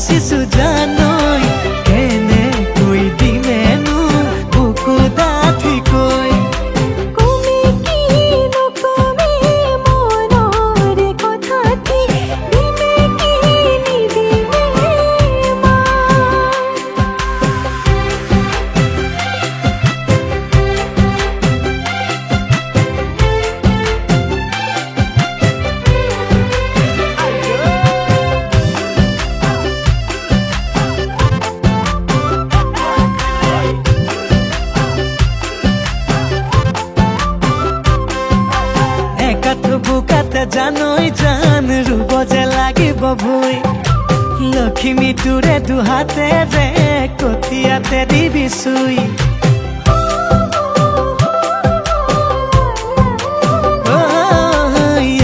হাসিছো জানৈ কেনে কৈ দিমেনো বুকু ডাঠি কৈ কমে কি নকমে মনৰে কথাটি দিমে কি নিদিমে বুকাতে জানৈ জান ৰুব যে লাগিব ভুই লখিমী তোৰে দুহাতেৰে কঠিয়াতে দিবি চুই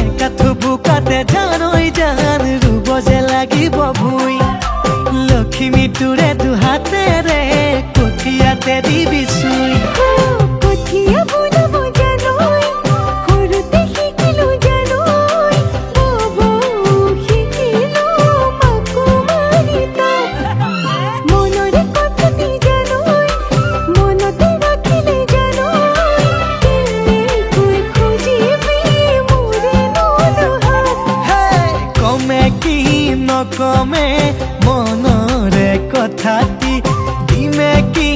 একাঠু বুকাতে জানৈ জান ৰুব যে লাগিব ভুই লখিমী তোৰে দুহাতেৰে কঠিয়াতে দিবি চুই কঠিয়া বুনাব জানৈ সৰুতে শিকিলো জানৈ ববৌ শিকিলো মাকো মাৰি তাক মনৰে কথাটি জানৈ মনতে ৰাখিলে জানৈ কেনেকৈ খুজিবি মোৰে নুদুহাত কমে কি নকমে মনৰে কথাটি দিমে কি